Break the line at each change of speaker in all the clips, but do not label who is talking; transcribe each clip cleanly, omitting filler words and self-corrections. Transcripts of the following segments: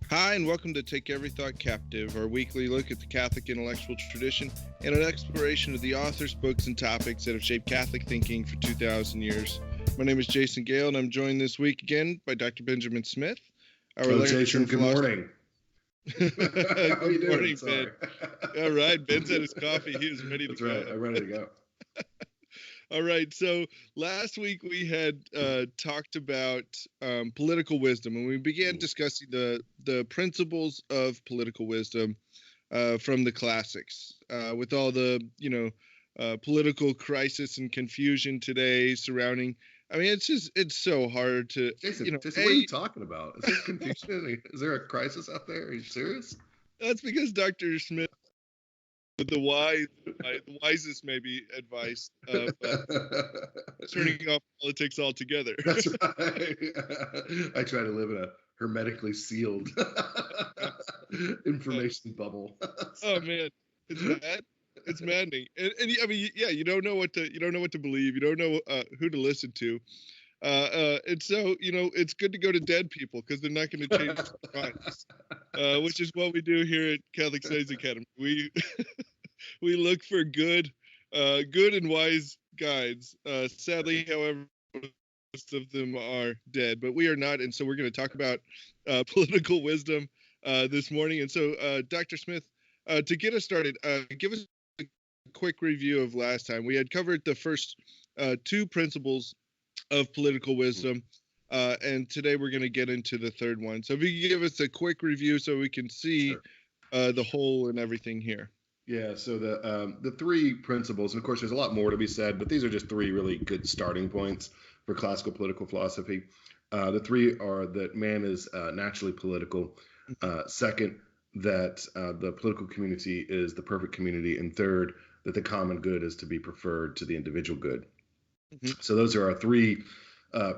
Hi, and welcome to Take Every Thought Captive, our weekly look at the Catholic intellectual tradition and an exploration of the authors, books, and topics that have shaped Catholic thinking for 2,000 years. My name is Jason Gale, and I'm joined this week again by Dr. Benjamin Smith.
Jason, good morning.
How are you doing? Ben. All right, Ben's had his coffee. He is ready to go.
That's right. I'm ready to go.
All right. So last week we had talked about political wisdom, and we began discussing the principles of political wisdom from the classics. With all the political crisis and confusion today surrounding. I mean, it's so hard to.
Jason, what are you talking about? Is there confusion? Is there a crisis out there? Are you serious?
That's because Dr. Smith, the wisest maybe advice of turning off politics altogether.
That's right. I try to live in a hermetically sealed information bubble.
Oh man, it's bad. It's maddening, and I mean, yeah, you don't know what to believe. You don't know who to listen to, and so it's good to go to dead people because they're not going to change their minds, which is what we do here at Catholic Studies Academy. We we look for good and wise guides. Sadly, however, most of them are dead, but we are not, and so we're going to talk about political wisdom this morning. And so, Dr. Smith, to get us started, give us a quick review of last time. We had covered the first two principles of political wisdom, and today we're going to get into the third one. So if you could give us a quick review so we can see the whole and everything here.
Yeah, so the three principles, and of course there's a lot more to be said, but these are just three really good starting points for classical political philosophy. The three are that man is naturally political. Second, that the political community is the perfect community. And third, that the common good is to be preferred to the individual good. Mm-hmm. So those are our three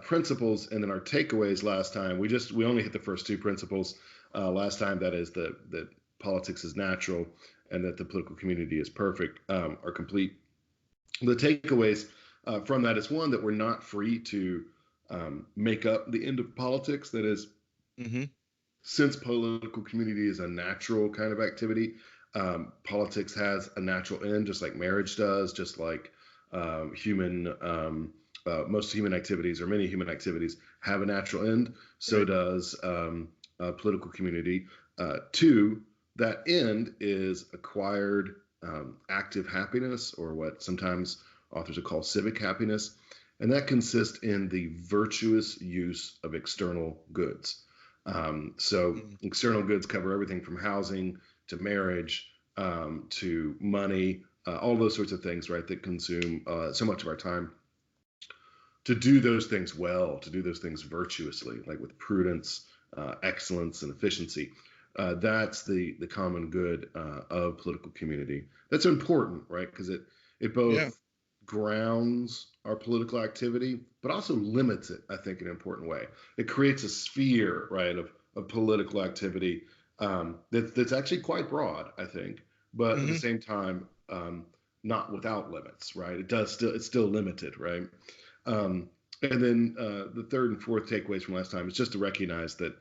principles. And then our takeaways last time, we only hit the first two principles last time. That is that politics is natural and that the political community is perfect or complete. The takeaways from that is one, that we're not free to make up the end of politics. That is, since political community is a natural kind of activity, politics has a natural end, just like marriage does, just like most human activities or many human activities have a natural end. So does political community. Two, that end is acquired active happiness, or what sometimes authors will call civic happiness. And that consists in the virtuous use of external goods. External goods cover everything from housing to marriage to money, all those sorts of things, right, that consume so much of our time. To do those things well, to do those things virtuously, like with prudence, excellence, and efficiency. That's the common good of political community. That's important, right? Because it both grounds our political activity, but also limits it, I think, in an important way. It creates a sphere, right, of political activity that's actually quite broad, I think, but at the same time, not without limits, right? It's still limited, right? And then the third and fourth takeaways from last time is just to recognize that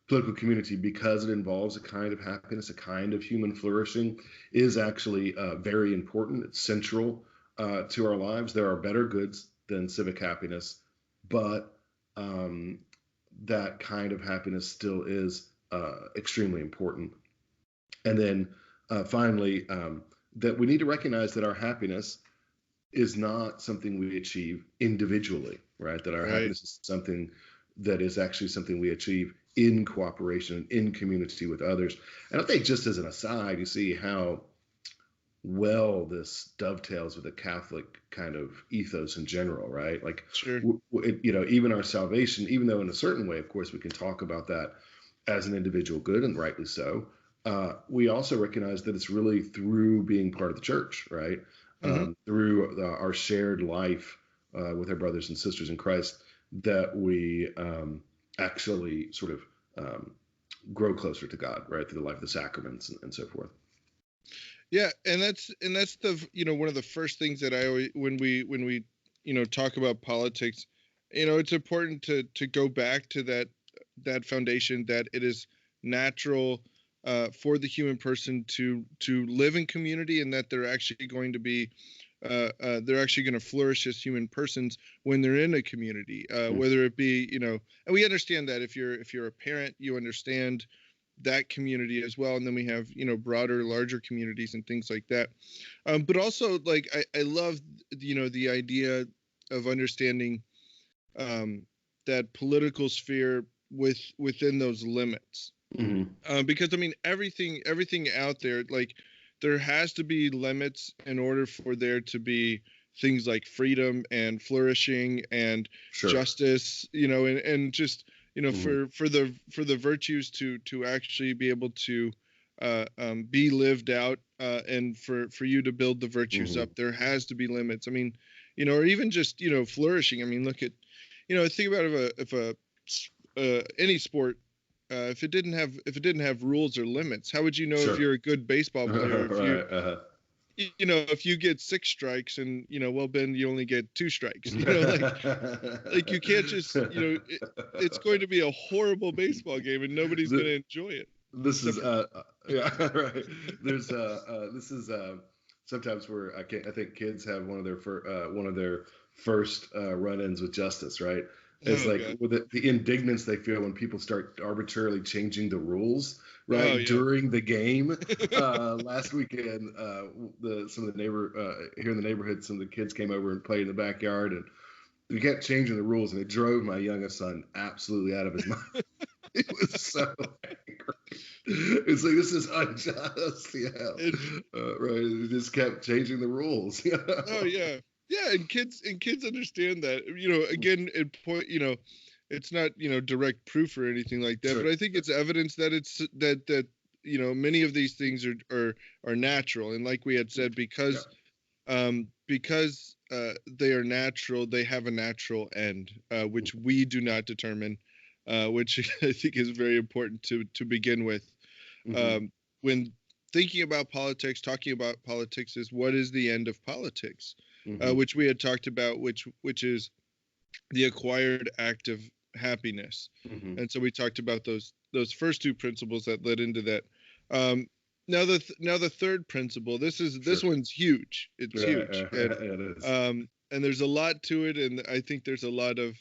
political community, because it involves a kind of happiness, a kind of human flourishing, is actually very important. It's central to our lives. There are better goods than civic happiness, but that kind of happiness still is extremely important. And then finally, that we need to recognize that our happiness is not something we achieve individually, right? That our happiness is something that is actually something we achieve in cooperation, in community with others. And I think, just as an aside, you see how well this dovetails with the Catholic kind of ethos in general, right? Like, even our salvation, even though in a certain way, of course, we can talk about that as an individual good, and rightly so, we also recognize that it's really through being part of the church, right? Through our shared life with our brothers and sisters in Christ, that we actually sort of grow closer to God, right, through the life of the sacraments and so forth.
Yeah, and that's the one of the first things that I always, when we talk about politics, it's important to go back to that foundation, that it is natural for the human person to live in community, and that they're actually going to flourish as human persons when they're in a community, whether it be, and we understand that if you're a parent, you understand that community as well, and then we have broader, larger communities and things like that. But also, like, I love the idea of understanding um, that political sphere within those limits. Because I mean, everything out there, like, there has to be limits in order for there to be things like freedom and flourishing and
Sure.
justice, and just for the virtues to actually be able to be lived out, and for you to build the virtues up, there has to be limits. I mean, or even just flourishing. I mean, look at, think about if any sport, if it didn't have rules or limits, how would you know if
Sure.
you're a good baseball player if you
Right.
if you get 6 strikes and well, Ben, you only get 2 strikes, like you can't just it's going to be a horrible baseball game and nobody's going to enjoy it.
This is yeah, right. There's this is sometimes where I think kids have one of their first run-ins with justice, right? It's
Oh
like
god.
with the indignance they feel when people start arbitrarily changing the rules, right,
Oh yeah.
during the game. Last weekend, some of the here in the neighborhood, some of the kids came over and played in the backyard, and we kept changing the rules, and it drove my youngest son absolutely out of his mind. He was so angry. It's like, this is unjust, right? It just kept changing the rules.
Oh yeah. Yeah, and kids understand that. Again, it's not, direct proof or anything like that,
Sure.
but I think it's evidence that it's that many of these things are natural, and like we had said, because they are natural, they have a natural end, which we do not determine, which I think is very important to begin with. When thinking about politics, talking about politics, is what is the end of politics, which we had talked about, which is the acquired act of happiness. And so we talked about those first 2 principles that led into that. Now the third principle, this one's huge. It's huge, and
it is.
and there's a lot to it, and I think there's a lot of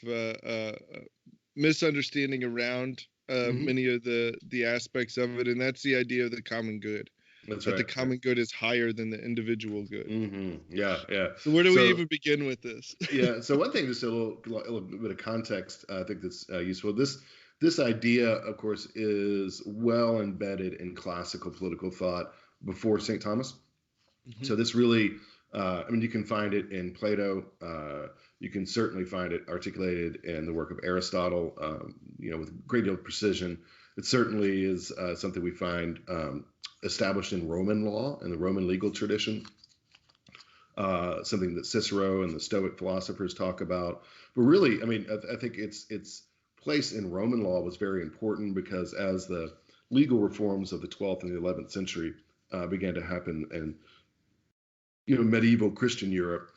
misunderstanding around many of the aspects of it, and that's the idea of the common good.
That's
that
right.
The common good is higher than the individual good.
Yeah.
So where do we even begin with this?
Yeah. So one thing, just a little bit of context, I think that's useful. This idea, of course, is well embedded in classical political thought before St. Thomas. So this really, I mean, you can find it in Plato. You can certainly find it articulated in the work of Aristotle, with a great deal of precision. It certainly is something we find established in Roman law and the Roman legal tradition. Something that Cicero and the Stoic philosophers talk about. But really, I mean, I think its place in Roman law was very important, because as the legal reforms of the 12th and the 11th century began to happen in medieval Christian Europe,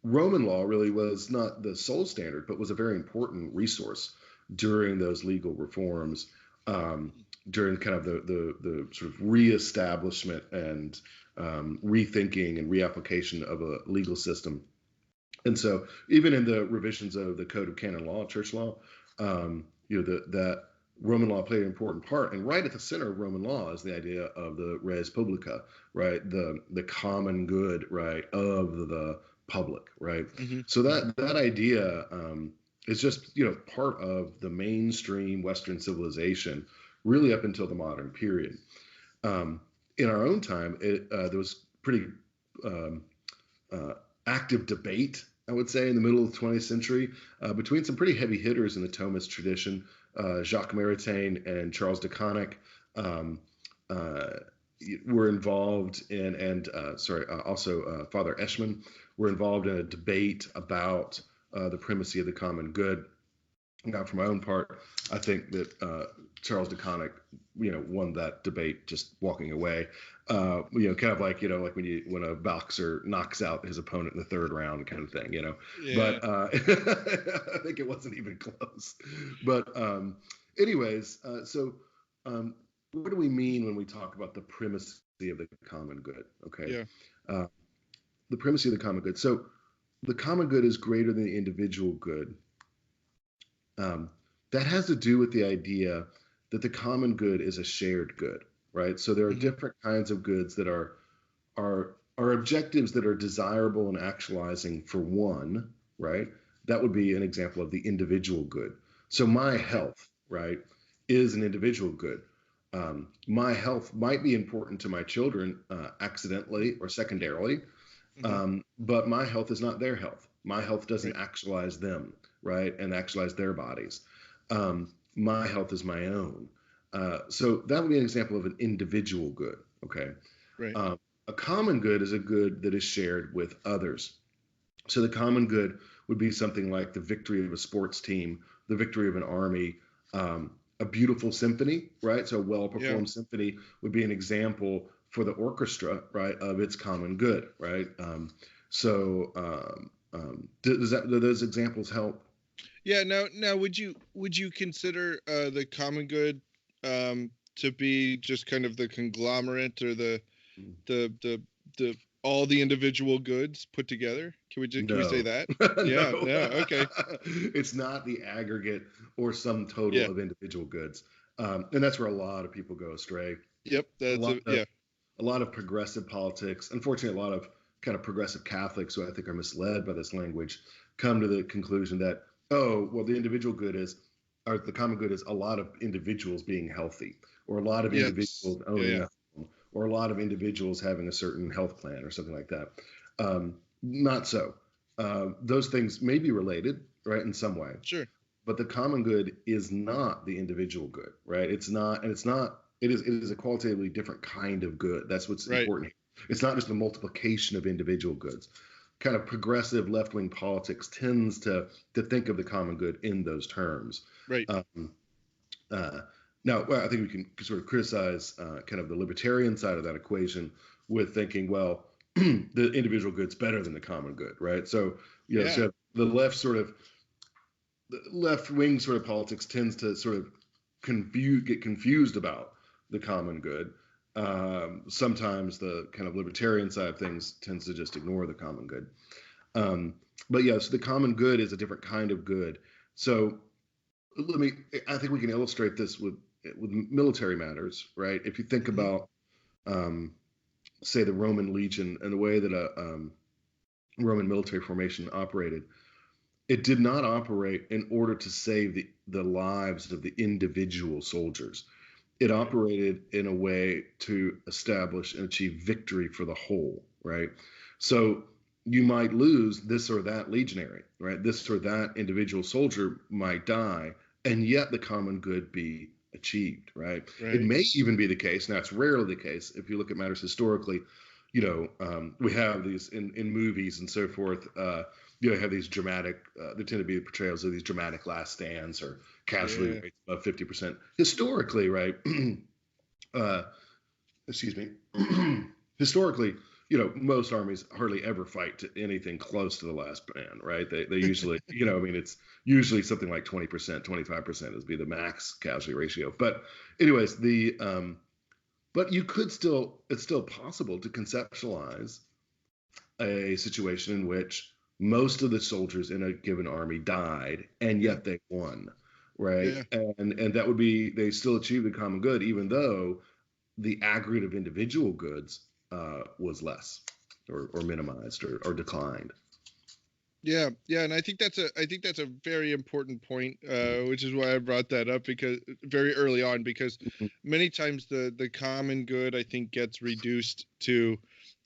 Roman law really was not the sole standard, but was a very important resource during those legal reforms, during kind of the sort of reestablishment and rethinking and reapplication of a legal system. And so even in the revisions of the Code of Canon Law, church law, that Roman law played an important part. And right at the center of Roman law is the idea of the res publica, right? The common good, right, of the public, right? So that idea is just, part of the mainstream Western civilization, really up until the modern period. In our own time, there was pretty active debate, I would say, in the middle of the 20th century between some pretty heavy hitters in the Thomist tradition. Jacques Maritain and Charles de Connick were involved in, and also Father Eschmann were involved in a debate about the primacy of the common good. Now, for my own part, I think that Charles de Connick, won that debate just walking away. Kind of like when a boxer knocks out his opponent in the 3rd round, kind of thing. Yeah. But I think it wasn't even close. But anyways, so what do we mean when we talk about the primacy of the common good? Okay.
Yeah.
Uh, the primacy of the common good. So the common good is greater than the individual good. Um, that has to do with the idea that the common good is a shared good, right? So there are
Hmm.
different kinds of goods that are objectives that are desirable and actualizing for one, right? That would be an example of the individual good. So my
Right.
health, right, is an individual good. My health might be important to my children accidentally or secondarily,
Hmm.
but my health is not their health. My health doesn't
Right.
actualize them, right, and actualize their bodies. My health is my own. So that would be an example of an individual good. Okay.
Right.
Um, a common good is a good that is shared with others. So the common good would be something like the victory of a sports team, the victory of an army, a beautiful symphony, right? So a
Yeah.
well-performed symphony would be an example for the orchestra, right, of its common good, right? Do those examples help?
Yeah. Now, would you consider the common good to be just kind of the conglomerate, or the the all the individual goods put together? Can we say
No,
that? Yeah.
no,
No. Okay.
it's not the aggregate or sum total
Yeah.
of individual goods, and that's where a lot of people go astray.
Yep.
A
That's
lot
a
of
yeah.
a lot of progressive politics, unfortunately, a lot of kind of progressive Catholics who I think are misled by this language, come to the conclusion that, oh, well, the individual good is, or the common good is a lot of individuals being healthy, or a lot of
Yes.
individuals
Yeah.
owning
Yeah.
a home, or a lot of individuals having a certain health plan or something like that. Not so. Those things may be related, right, in some way,
Sure.
but the common good is not the individual good, right? It's not, and it's not. It is a qualitatively different kind of good. That's what's
Right.
important here. It's not just the multiplication of individual goods. Kind of progressive left wing politics tends to think of the common good in those terms.
Right.
Um, uh, Now, well, I think we can sort of criticize kind of the libertarian side of that equation with thinking, well, the individual good's better than the common good, right? So,
Yeah.
so the left sort of the left wing sort of politics tends to sort of get confused about the common good. Sometimes the kind of libertarian side of things tends to just ignore the common good. Um, but yeah, so the common good is a different kind of good. So let me. I think we can illustrate this with military matters, right? If you think
Hmm.
about, um, say, the Roman legion and the way that a Roman military formation operated, it did not operate in order to save the lives of the individual soldiers. It
Right.
operated in a way to establish and achieve victory for the whole, right? So you might lose this or that legionary, right? This or that individual soldier might die, and yet the common good be achieved, right? It
Right.
may even be the case, now it's rarely the case if you look at matters historically, we have these in movies and so forth. Have these dramatic, there tend to be portrayals of these dramatic last stands or casualty
Yeah.
rates above 50%. Historically, right? uh, Excuse me. Historically, most armies hardly ever fight to anything close to the last man, right? They usually, I mean, it's usually something like 20%, 25% is be the max casualty ratio. But anyways, but it's still possible to conceptualize a situation in which most of the soldiers in a given army died and
Yeah.
yet they won, right?
Yeah.
And that would be, they still achieved the common good even though the aggregate of individual goods was less or minimized or declined.
Yeah, yeah, and I think that's a very important point, which is why I brought that up, because very early on, because many times the common good, I think, gets reduced to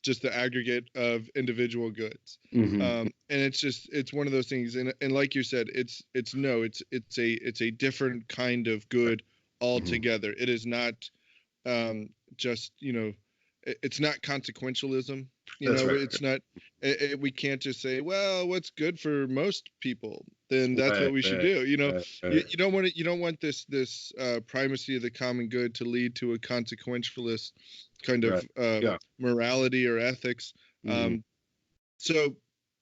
just the aggregate of individual goods,
Mm-hmm.
and it's one of those things, and like you said, it's a different kind of good
Mm-hmm.
altogether. It is not just it's not consequentialism.
That's right.
It's not. We can't just say, well, what's good for most people, then that's
Right,
what we should
right,
do.
right,
You don't want it. You don't want this primacy of the common good to lead to a consequentialist kind of
right. Yeah.
morality or ethics.
Mm-hmm.
Um, so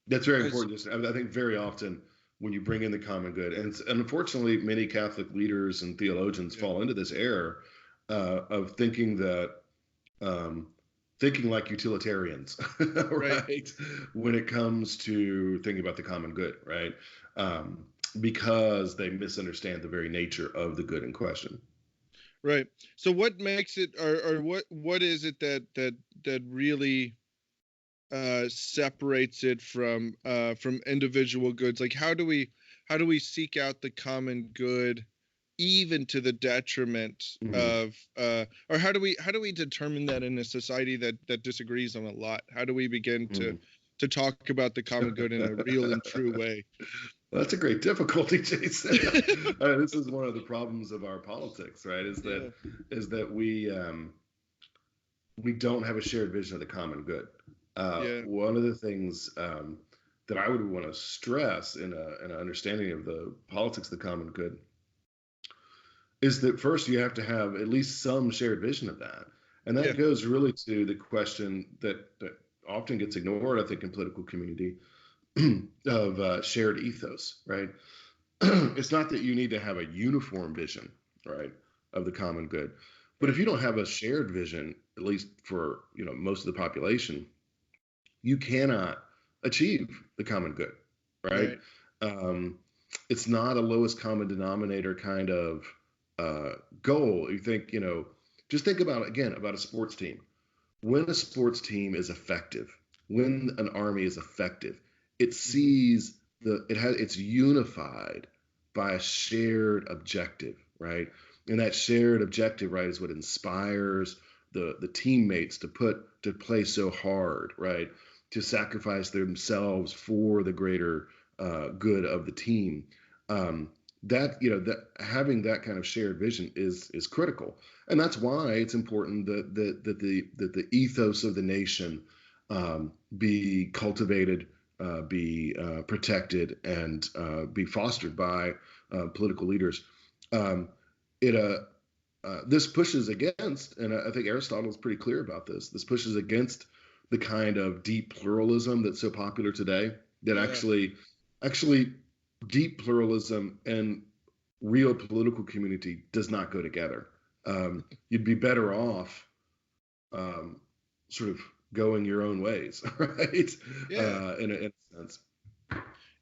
That's very
as
important. I think very often when you bring in the common good, and unfortunately, many Catholic leaders and theologians
yeah,
fall into this error. of thinking that um, thinking like utilitarians,
Right.
right? When it comes to thinking about the common good, right? Um, because they misunderstand the very nature of the good in question.
Right. So what makes it, or what is it that really separates it from individual goods? Like how do we seek out the common good, even to the detriment
Mhm.
of, or how do we determine that in a society that disagrees on a lot? How do we begin to
Mhm.
talk about the common good in a real and true way?
That's a great difficulty, Jason. This is one of the problems of our politics, right?
Yeah.
Is that we don't have a shared vision of the common good.
Yeah.
One of the things that I would want to stress in an understanding of the politics of the common good is that first you have to have at least some shared vision of that, and
Yeah.
that goes really to the question that often gets ignored, I think, in political community of shared ethos, right? It's not that you need to have a uniform vision, right, of the common good, but if
Right.
you don't have a shared vision, at least for most of the population, you cannot achieve the common good, right?
Right.
Um, it's not a lowest common denominator kind of uh, goal. You think, just think about again about a sports team. When a sports team is effective, when an army is effective, it
Hmm.
sees it's unified by a shared objective, right? And that shared objective, right, is what inspires the teammates to play so hard, right? To sacrifice themselves for the greater good of the team. Um, that having that kind of shared vision is critical, and that's why it's important that the ethos of the nation be cultivated, be protected, and be fostered by political leaders. Um, it This pushes against, and I think Aristotle is pretty clear about this. This pushes against the kind of deep pluralism that's so popular today. That
Yeah.
actually, deep pluralism and real political community does not go together. You'd be better off um, sort of going your own ways, right?
Yeah.
In a sense.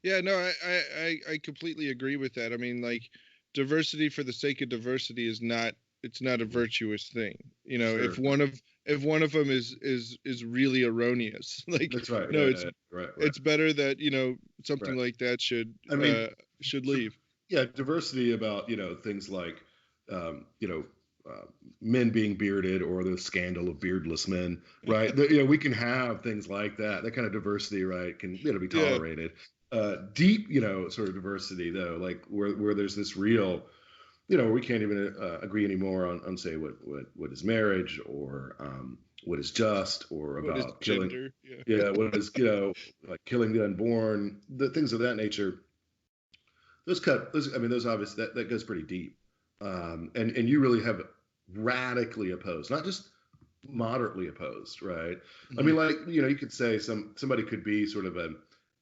Yeah, no, I completely agree with that. I mean, like, diversity for the sake of diversity is not, it's not a virtuous thing. If
Sure.
one of them is really erroneous, like,
That's right.
no,
Yeah,
it's
yeah, right, right,
it's better that, something
right.
like that should
I mean,
leave.
yeah, diversity about things like um, you know uh, men being bearded or the scandal of beardless men, right? We can have things like that. That kind of diversity, right, can be
Yeah.
tolerated. Deep, sort of diversity though, like where there's this real, we can't even agree anymore on say what is marriage or what is just or
What is
about killing.
gender? Yeah.
Yeah, what is like killing the unborn, the things of that nature. Those, I mean, those obviously that goes pretty deep, and you really have radically opposed, not just moderately opposed, right? I
Hmm.
mean, like you could say somebody could be sort of an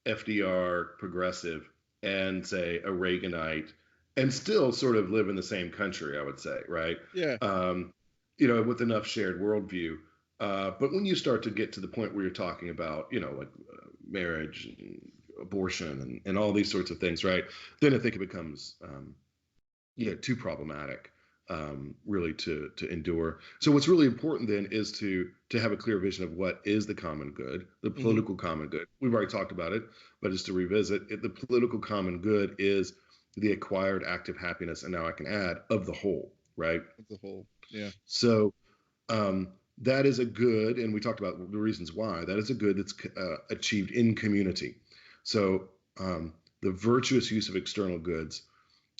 FDR progressive and say a Reaganite, and still sort of live in the same country. I would say, right?
Yeah.
Um, with enough shared worldview. But when you start to get to the point where you're talking about, like marriage and abortion and all these sorts of things, right? Then I think it becomes too problematic, really to endure. So what's really important then is to have a clear vision of what is the common good, the
Hmm.
political common good. We've already talked about it, but just to revisit it, the political common good is the acquired active happiness, and now I can add of the whole, right?
As a whole. Yeah.
So um, that is a good, and we talked about the reasons why. That is a good that's achieved in community. So the virtuous use of external goods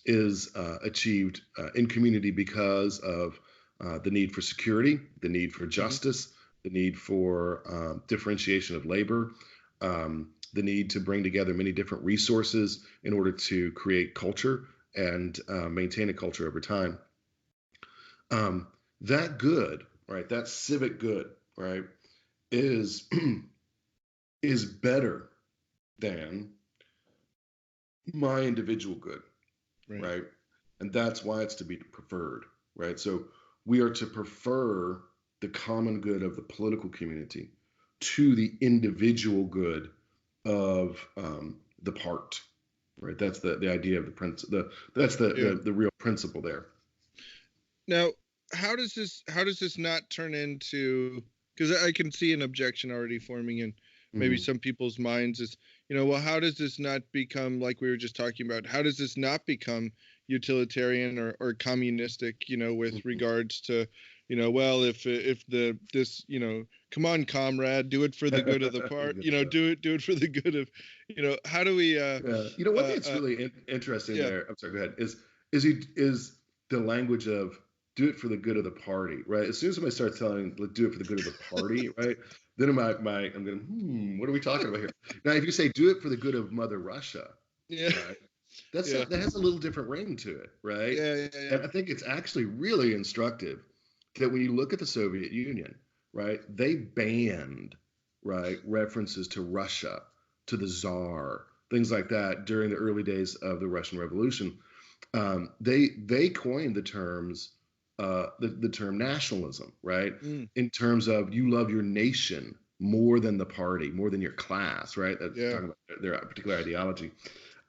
is achieved in community because of the need for security, the need for
Hmm.
justice, the need for differentiation of labor, the need to bring together many different resources in order to create culture and maintain a culture over time. Um, that good, right? That civic good, right, is is better than my individual good,
Right.
right? And that's why it's to be preferred, right? So we are to prefer the common good of the political community to the individual good of the part. Right. That's the idea of the that's
Yeah.
the real principle there.
Now, how does this not turn into, because I can see an objection already forming in maybe
Mm-hmm.
some people's minds is, well, how does this not become, like we were just talking about, how does this not become utilitarian or communistic, with
Mm-hmm.
regards to, well, if the this, come on, comrade, do it for the good of the part,
Good stuff.
do it for the good of, how do we
One thing
uh
that's
uh
really interesting
yeah,
there. I'm sorry. Go ahead. Is the language of do it for the good of the party, right? As soon as somebody starts telling, like, do it for the good of the party, right? Then I'm going, what are we talking about here? Now, if you say do it for the good of Mother Russia,
yeah,
right?
yeah,
That has a little different ring to it, right?
yeah, yeah, yeah,
And I think it's actually really instructive that when you look at the Soviet Union, right, they banned, right, references to Russia, to the Tsar, things like that during the early days of the Russian Revolution. They coined the terms the term nationalism, right,
mm,
in terms of you love your nation more than the party, more than your class, right? That's
yeah.
talking about their particular ideology.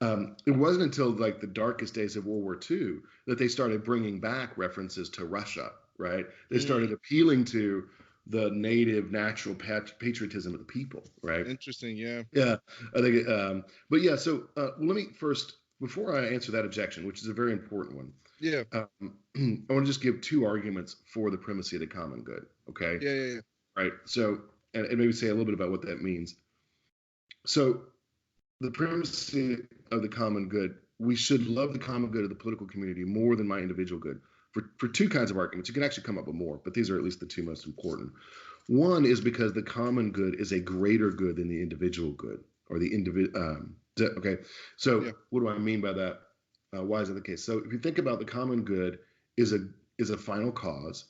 It wasn't until like the darkest days of World War II that they started bringing back references to Russia, right? They
Mm,
started appealing to the native, natural patriotism of the people, right?
interesting. Yeah.
Yeah, I think. But yeah, so let me first, before I answer that objection, which is a very important one,
Yeah.
I want to just give two arguments for the primacy of the common good. Okay,
Yeah. Yeah.
right. So, and maybe say a little bit about what that means. So, the primacy of the common good, we should love the common good of the political community more than my individual good for two kinds of arguments. You can actually come up with more, but these are at least the two most important. One is because the common good is a greater good than the individual good or the individual. Okay, so
Yeah.
what do I mean by that? Why is that the case? So if you think about the common good is a final cause.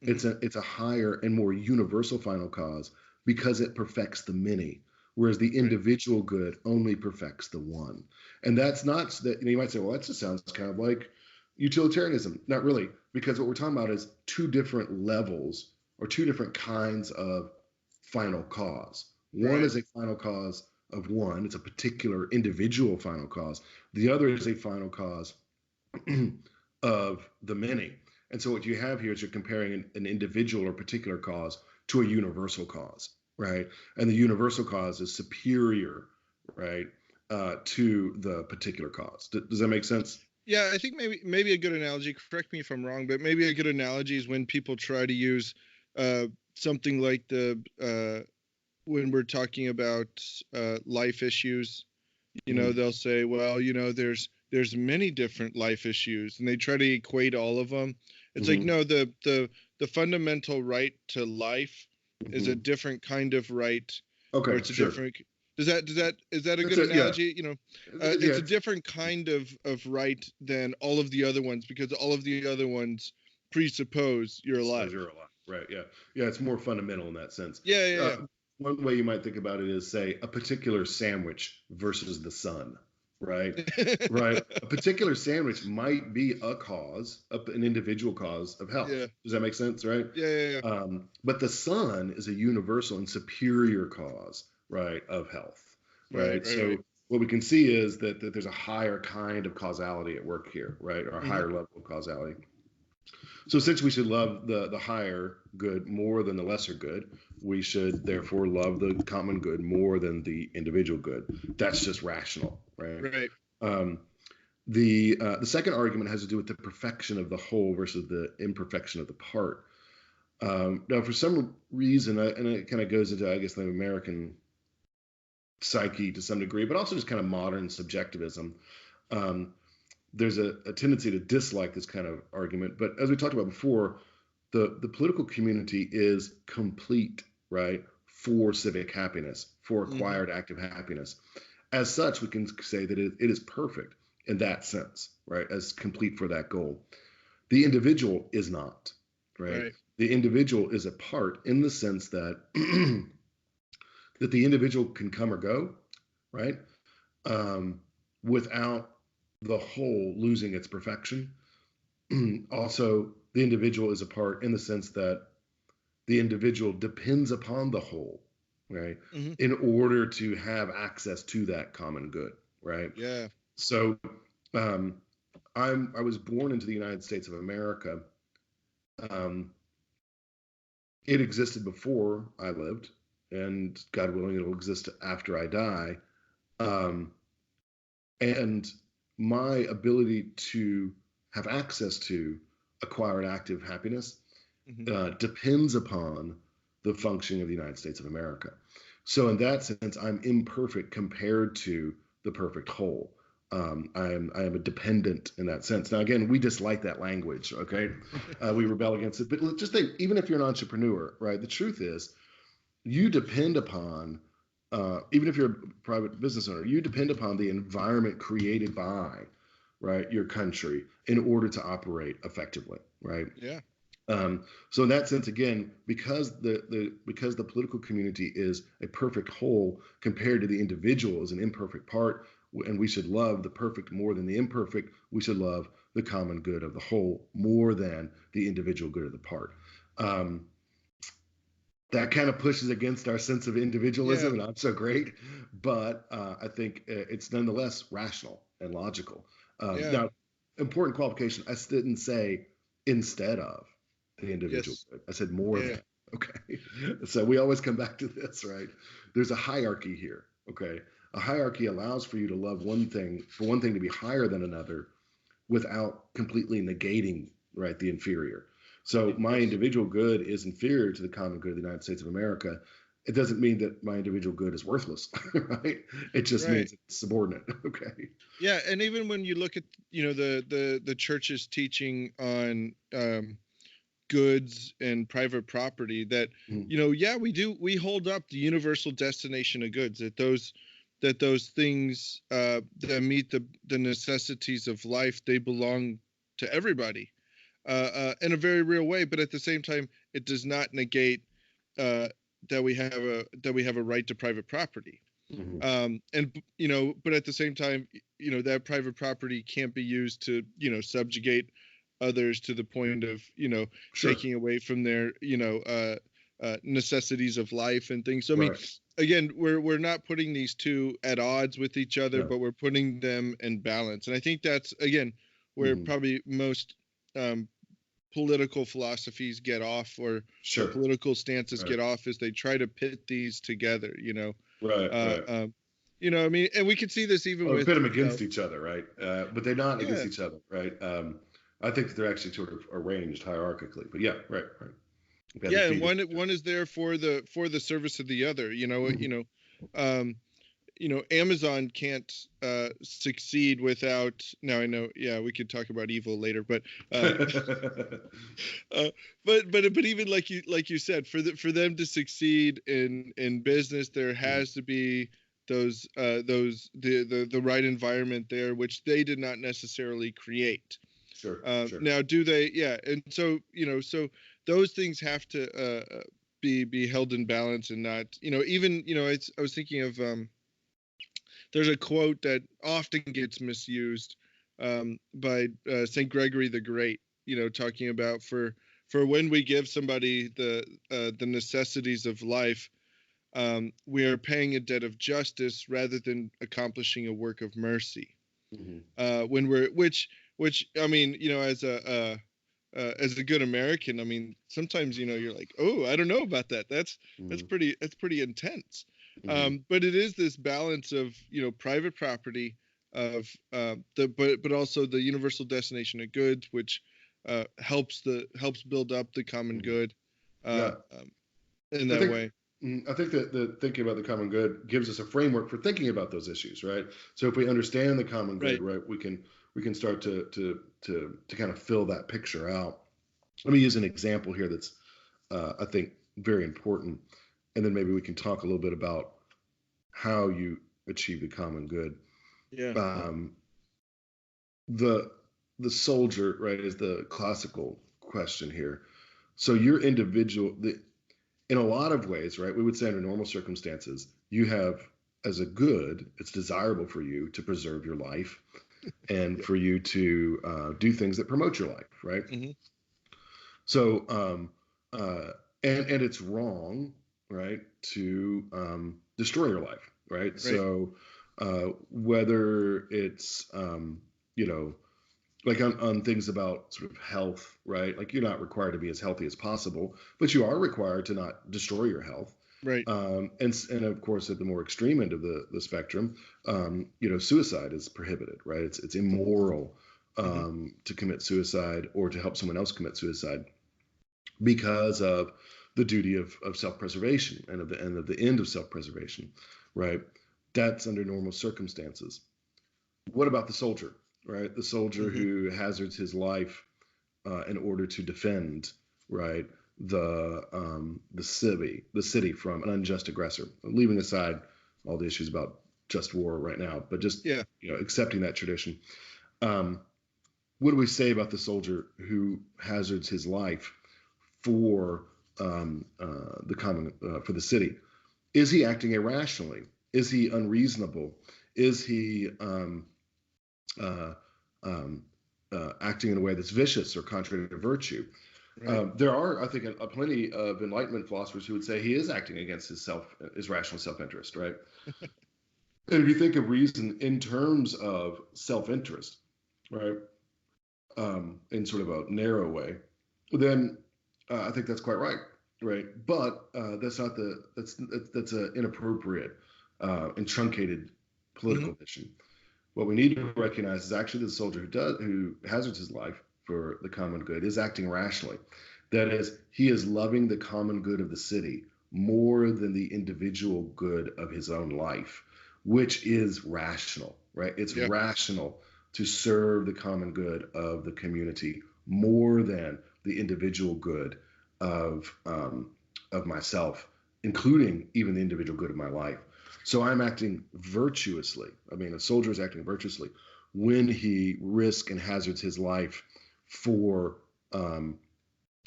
Hmm.
It's a higher and more universal final cause because it perfects the many, whereas the
Right.
individual good only perfects the one. And that's not that you might say, well, that just sounds kind of like utilitarianism. Not really, because what we're talking about is two different levels or two different kinds of final cause. One
Right.
is a final cause of one, it's a particular individual final cause. The other is a final cause of the many. And so what you have here is you're comparing an individual or particular cause to a universal cause, right? And the universal cause is superior, right, to the particular cause. Does that make sense?
Yeah. I think maybe a good analogy. Correct me if I'm wrong, but maybe a good analogy is when people try to use uh, something like the when we're talking about life issues.
Mm-hmm.
They'll say, well, there's many different life issues, and they try to equate all of them. It's like,
Mm-hmm.
no, the fundamental right to life is a
Mm-hmm.
different kind of right, or
Okay,
it's a
sure.
different. Is that a
That's
good
it. Yeah,
analogy?
yeah.
It's a different kind of right than all of the other ones, because all of the other ones presuppose you're
Suppose
alive.
you're alive, right? Yeah, yeah. It's more fundamental in that sense.
Yeah, yeah,
Uh,
yeah.
One way you might think about it is, say, a particular sandwich versus the sun, right? Right. A particular sandwich might be a cause, an individual cause of health.
Yeah,
Does that make sense, right?
yeah, yeah, yeah.
But the sun is a universal and superior cause, right, of health,
Right,
right?
right, right.
So what we can see is that there's a higher kind of causality at work here, right, or a
Hmm.
higher level of causality. So since we should love the higher good more than the lesser good, we should therefore love the common good more than the individual good. That's just rational, right?
Right.
Um, the second argument has to do with the perfection of the whole versus the imperfection of the part. Now, for some reason, and it kind of goes into, I guess, the American psyche to some degree, but also just kind of modern subjectivism. Um, there's a tendency to dislike this kind of argument. But as we talked about before, the political community is complete, right, for civic happiness, for
Hmm.
acquired active happiness. As such, we can say that it is perfect in that sense, right, as complete for that goal. The individual is not, right?
Right.
The individual is a part in the sense that that the individual can come or go, right, um, without the whole losing its perfection. Also, the individual is a part in the sense that the individual depends upon the whole, right,
Hmm.
in order to have access to that common good, right?
Yeah.
So um, I was born into the United States of America. Um, it existed before I lived, and God willing, it'll exist after I die. Um, and my ability to have access to acquired active happiness
Hmm.
depends upon the functioning of the United States of America. So, in that sense, I'm imperfect compared to the perfect whole. I am a dependent in that sense. Now, again, we dislike that language. Okay, we rebel against it. But just think, even if you're an entrepreneur, right? The truth is, you depend upon, even if you're a private business owner, you depend upon the environment created by, right, your country in order to operate effectively, right?
Yeah.
So in that sense, again, because the political community is a perfect whole compared to the individual as an imperfect part, and we should love the perfect more than the imperfect. We should love the common good of the whole more than the individual good of the part. Um, that kind of pushes against our sense of
Yeah.
individualism, and I'm so great, but I think it's nonetheless rational and logical.
Yeah.
Now, important qualification: I didn't say instead of the individual
Yes.
good. I said more
Yeah.
than. Okay, so we always come back to this, right? There's a hierarchy here. Okay, a hierarchy allows for you to love one thing, for one thing to be higher than another, without completely negating, right, the inferior. So my
Yes.
individual good is inferior to the common good of the United States of America. It doesn't mean that my individual good is worthless, right? It just
Right.
means it's subordinate. Okay.
Yeah, and even when you look at the church's teaching on goods and private property, that
Mm-hmm.
yeah, we hold up the universal destination of goods, that those things that meet the necessities of life, they belong to everybody in a very real way. But at the same time, it does not negate uh, that we have a right to private property.
Mm-hmm.
And but at the same time, that private property can't be used to subjugate others to the point of
Sure.
taking away from their necessities of life and things. So I mean,
Right.
again, we're not putting these two at odds with each other,
No.
but we're putting them in balance. And I think that's, again, where
Mm-hmm.
probably most um, political philosophies get off, or
Sure.
political stances
Right.
get off, is they try to pit these together.
Right.
uh,
Right.
um, I mean, and we could see this even
Or
with,
pit them against each other, right? But they're not against
yeah,
each other, right? I think that they're actually sort of arranged hierarchically. But yeah, right, right. Okay, they're
yeah, and
feeding.
one is there for the service of the other.
Mhm.
Um, Amazon can't succeed without. Now I know, yeah, we could talk about evil later, but uh, uh, but even like you said, for them to succeed in business, there
Mhm.
has to be those the right environment there, which they did not necessarily create.
Sure, sure.
Now, do they? Yeah, and so so those things have to be held in balance, and not, even, I was thinking of, there's a quote that often gets misused by Saint Gregory the Great. Talking about, for when we give somebody the necessities of life, we are paying a debt of justice rather than accomplishing a work of mercy.
Hmm.
When we're which I mean, as a good American, I mean, sometimes, you're like, oh, I don't know about that.
Hmm.
That's pretty intense.
Hmm.
But it is this balance of, private property, of but also the universal destination of goods, which helps build up the common
Hmm.
good uh,
Yeah,
um, in
I
that
think
way.
I think that the thinking about the common good gives us a framework for thinking about those issues, right? So if we understand the common good,
Right.
right, we can start to kind of fill that picture out. Let me use an example here that's I think very important, and then maybe we can talk a little bit about how you achieve the common good.
Yeah.
Um, the the soldier, right, is the classical question here. So your individual, in a lot of ways, right, we would say under normal circumstances, you have, as a good, it's desirable for you to preserve your life and
Yeah.
for you to do things that promote your life, right?
Hmm.
So, and it's wrong, right, to destroy your life, right?
Right.
So, whether it's you know, like on things about sort of health, right? Like you're not required to be as healthy as possible, but you are required to not destroy your health.
Right.
And of course, at the more extreme end of the spectrum, suicide is prohibited, right? It's immoral
Hmm.
to commit suicide or to help someone else commit suicide because of the duty of self-preservation and of the end of self-preservation, right? That's under normal circumstances. What about the soldier, right? The soldier
Hmm.
who hazards his life in order to defend, right, the city from an unjust aggressor. Leaving aside all the issues about just war right now, but just
Yeah.
accepting that tradition. Um, what do we say about the soldier who hazards his life for the common for the city? Is he acting irrationally? Is he unreasonable? Is he uh, um, acting in a way that's vicious or contrary to virtue?
Right.
There are, I think, a plenty of Enlightenment philosophers who would say he is acting against his rational self-interest, right? And if you think of reason in terms of self-interest, right, in sort of a narrow way, then I think that's quite right, right? But that's not the that's an inappropriate and truncated
Hmm.
political mission. What we need to recognize is actually the soldier who hazards his life for the common good is acting rationally. That is, he is loving the common good of the city more than the individual good of his own life, which is rational, right? It's
Yeah.
rational to serve the common good of the community more than the individual good of of myself, including even the individual good of my life. So I'm acting virtuously. I mean, a soldier is acting virtuously when he risks and hazards his life for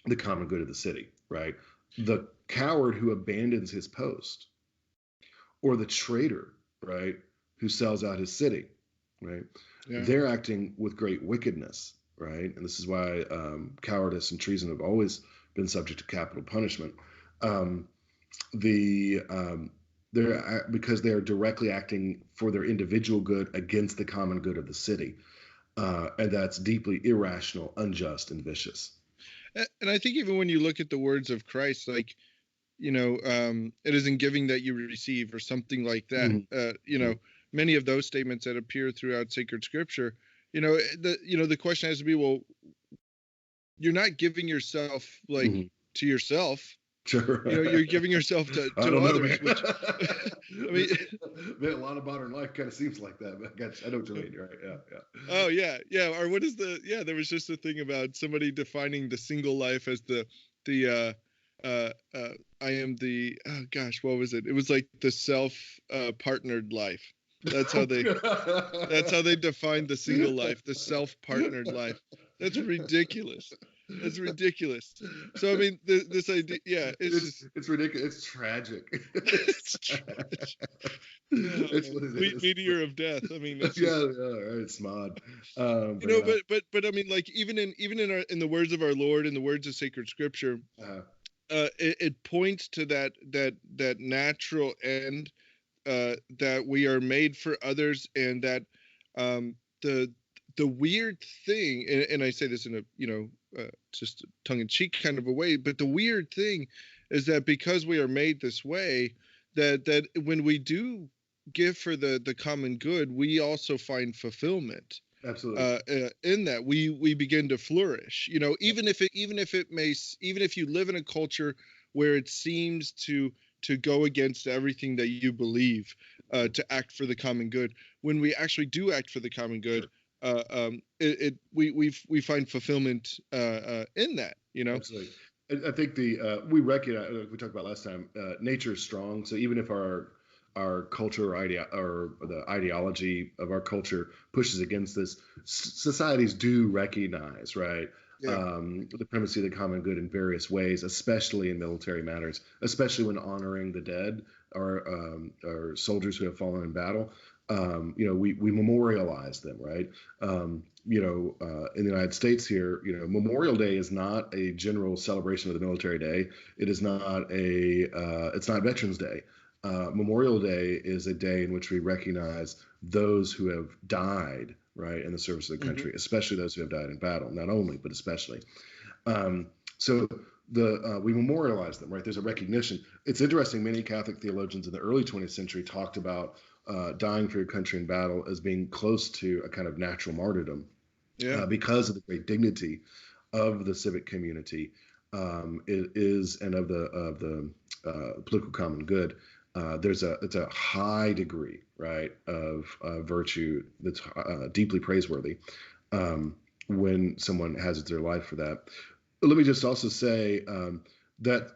the common good of the city, right? The coward who abandons his post, or the traitor, right, who sells out his city, right?
Yeah.
They're acting with great wickedness, right? And this is why cowardice and treason have always been subject to capital punishment. Um, the they're because they are directly acting for their individual good against the common good of the city, and that's deeply irrational, unjust, and vicious.
And I think even when you look at the words of Christ, like, it is in giving that you receive, or something like that.
Mm-hmm.
Many of those statements that appear throughout sacred scripture, the question has to be, well, you're not giving yourself, like,
Mm-hmm.
to yourself.
Sure.
You're giving yourself to,
I
to
don't know,
others,
man.
which, I mean,
Man, a lot of modern life kind of seems like that. But I know what you mean. Right? Yeah, yeah.
oh yeah, yeah. Or what is there was just a thing about somebody defining the single life as the I am the, oh gosh, what was it? It was like the self partnered life. That's how
Oh,
they that's how they define the single life, the self partnered life. That's ridiculous. That's ridiculous. So I mean, this idea, yeah, it's just
it's ridiculous. It's tragic.
it's trash. Oh
It's
man,
what it is.
meteor of death. I mean, it's
Yeah,
just,
right, it's mod.
you know,
Bringing up.
but I mean, like, even in the words of our Lord, in the words of sacred scripture,
Uh,
it points to that natural end, that we are made for others, and that, um, the the weird thing, and I say this in a, just tongue in cheek kind of a way, but the weird thing is that because we are made this way, that when we do give for the common good, we also find fulfillment,
Absolutely.
in that we begin to flourish. Even if you live in a culture where it seems to go against everything that you believe, to act for the common good. When we actually do act for the common good,
Sure.
we find fulfillment, in that.
Absolutely. I think the we recognize, like we talked about last time, nature is strong. So even if our culture or the ideology of our culture pushes against this, societies do recognize, right,
Yeah.
the primacy of the common good in various ways, especially in military matters, especially when honoring the dead or soldiers who have fallen in battle. we memorialize them, right? In the United States here, Memorial Day is not a general celebration of the military day. It is not it's not Veterans Day. Memorial Day is a day in which we recognize those who have died, right, in the service of the country, especially those who have died in battle, not only, but especially. So we memorialize them, right? There's a recognition. It's interesting. Many Catholic theologians in the early 20th century talked about dying for your country in battle as being close to a kind of natural martyrdom, because of the great dignity of the civic community, it is, and of the political common good. It's a high degree, right, of virtue that's deeply praiseworthy when someone hazards their life for that. Let me just also say that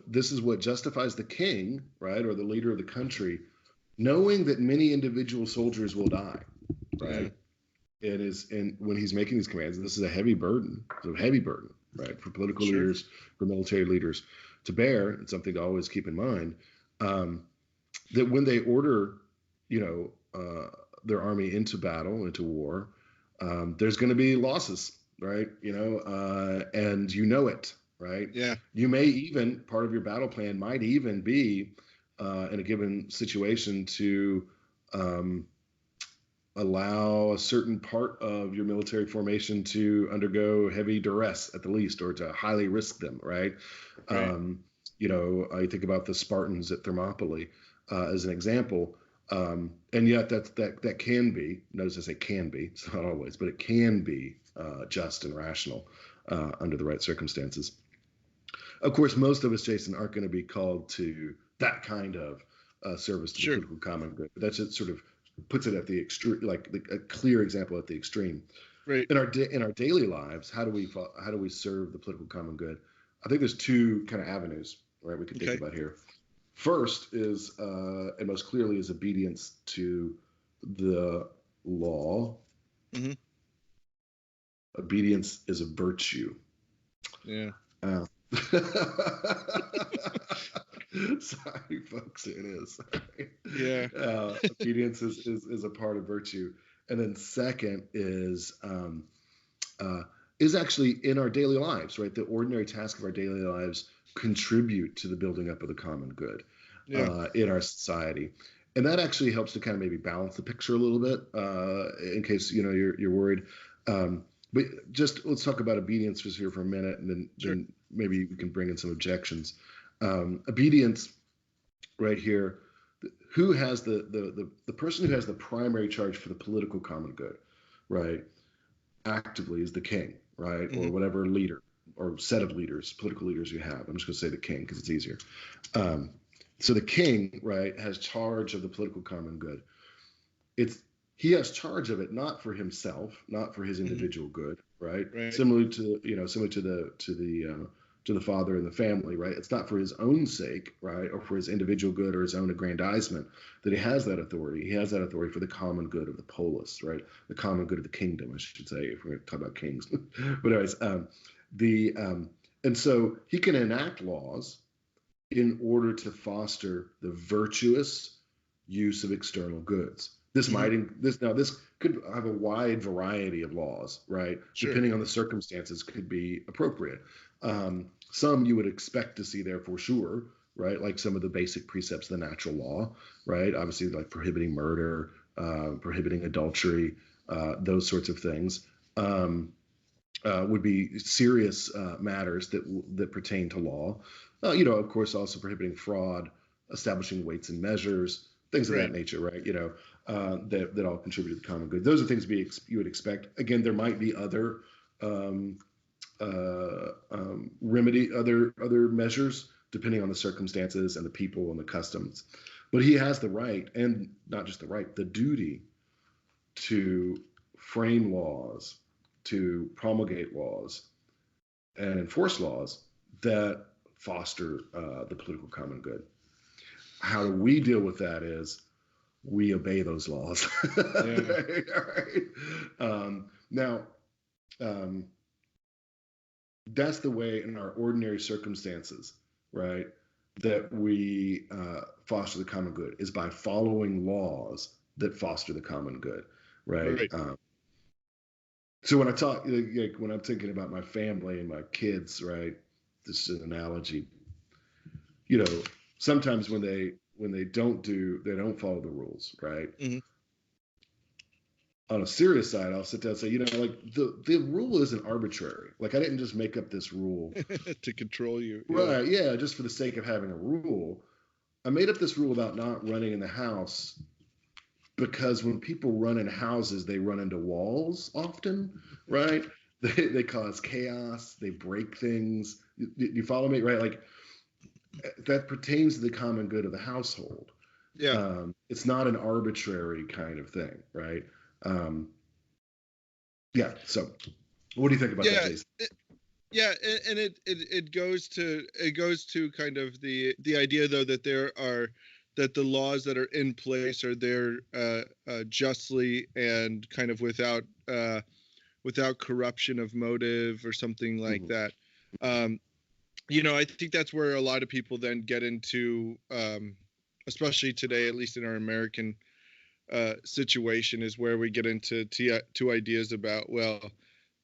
this is what justifies the king, right, or the leader of the country, knowing that many individual soldiers will die, right. It is, and when he's making these commands, this is a heavy burden. It's a heavy burden, right, for political leaders, for military leaders to bear. It's something to always keep in mind, that when they order, their army into battle, into war, there's going to be losses, right? And it, right?
Yeah.
You may even, part of your battle plan might even be in a given situation to allow a certain part of your military formation to undergo heavy duress at the least, or to highly risk them, right? I think about the Spartans at Thermopylae as an example. And yet that can be, notice I say can be, it's not always, but it can be just and rational under the right circumstances. Of course, most of us, Jason, aren't going to be called to that kind of service to the political common good. But that's just sort of puts it at the extreme, like a clear example at the extreme.
Right.
In our daily lives, how do we serve the political common good? I think there's two kind of avenues, right, we could think about here. First is, and most clearly, is obedience to the law.
Mm-hmm.
Obedience is a virtue.
Yeah.
Sorry, folks, it is.
Yeah.
Obedience is a part of virtue. And then second is actually in our daily lives, right? The ordinary task of our daily lives contribute to the building up of the common good in our society. And that actually helps to kind of maybe balance the picture a little bit, in case you're worried. But just let's talk about obedience just here for a minute, and then maybe we can bring in some objections. Obedience, right here. Who has the person who has the primary charge for the political common good, right? Actively is the king, right, or whatever leader or set of leaders, political leaders you have. I'm just going to say the king because it's easier. So the king, right, has charge of the political common good. He has charge of it not for himself, not for his individual good, right? Similar to the father and the family, right? It's not for his own sake, right, or for his individual good or his own aggrandizement that he has that authority. He has that authority for the common good of the polis, right? The common good of the kingdom, I should say, if we're going to talk about kings. But anyways, and so he can enact laws in order to foster the virtuous use of external goods. This could have a wide variety of laws, right? Depending on the circumstances, could be appropriate. Some you would expect to see there for sure, right? Like some of the basic precepts of the natural law, right? Obviously, like prohibiting murder, prohibiting adultery, those sorts of things would be serious matters that pertain to law. Of course, also prohibiting fraud, establishing weights and measures, things of that nature, right? That all contribute to the common good. Those are things you would expect. Again, there might be other other measures depending on the circumstances and the people and the customs. But he has the right, and not just the right, the duty to frame laws, to promulgate laws, and enforce laws that foster the political common good. How do we deal with that is we obey those laws. Now, that's the way in our ordinary circumstances, right, that we foster the common good, is by following laws that foster the common good, right?
Right.
So when I talk, like, when I'm thinking about my family and my kids, right? This is an analogy. You know, sometimes when they don't follow the rules, right?
Hmm.
On a serious side, I'll sit down and say, like the rule isn't arbitrary. Like I didn't just make up this rule,
To control you. Yeah.
right? Yeah, just for the sake of having a rule. I made up this rule about not running in the house because when people run in houses, they run into walls often, right? They cause chaos, they break things. You follow me, right? Like that pertains to the common good of the household.
Yeah.
It's not an arbitrary kind of thing, right? Um, yeah. So, what do you think about that,
Yeah.
Jason?
Yeah, and it goes to kind of the idea though that that the laws that are in place are there justly and kind of without corruption of motive or something like
Mm-hmm.
that. Um, I think that's where a lot of people then get into, especially today, at least in our American situation, is where we get into two ideas about, well,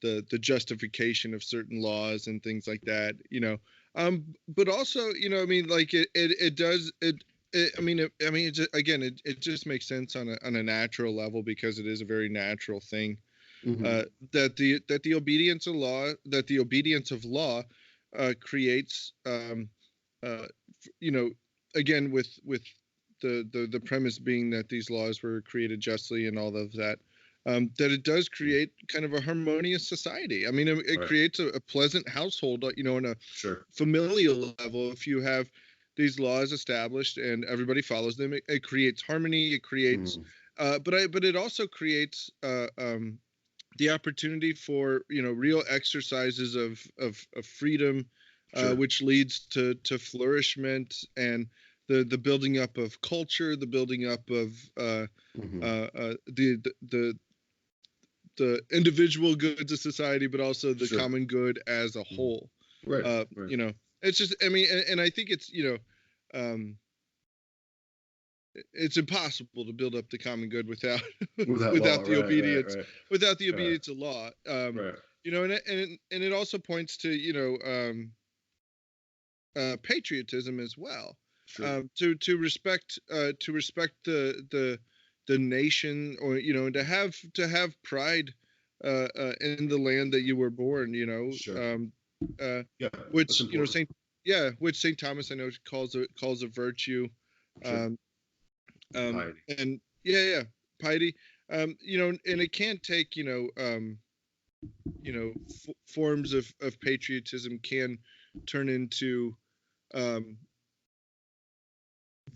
the justification of certain laws and things like that. But also, I mean, like it does it, I mean, again, it just makes sense on a natural level because it is a very natural thing,
Mm-hmm.
uh, that the obedience of law creates, you know, again, with the premise being that these laws were created justly and all of that, that it does create kind of a harmonious society. I mean, it
Right.
creates a pleasant household, on a
Sure.
familial level. If you have these laws established and everybody follows them, it creates harmony. It creates,
Mm-hmm.
but it also creates the opportunity for real exercises of freedom,
Sure.
which leads to flourishment and the building up of culture, the building up of
Mm-hmm.
the individual goods of society, but also the
Sure.
common good as a
Mm-hmm.
whole.
Right.
Uh,
Right.
you know, it's just, I mean, and I think um, it's impossible to build up the common good without
With that law.
without the
Right. Right.
obedience
Right.
without the
Right.
obedience of law.
Right.
And it also points to patriotism as well.
Sure.
To respect the nation, or and to have pride in the land that you were born.
Sure. Yeah. That's
Which
important.
Saint which Saint Thomas, I know, calls a virtue.
Sure.
Um,
Piety.
and yeah, piety. And it can't take, forms of patriotism can turn into um,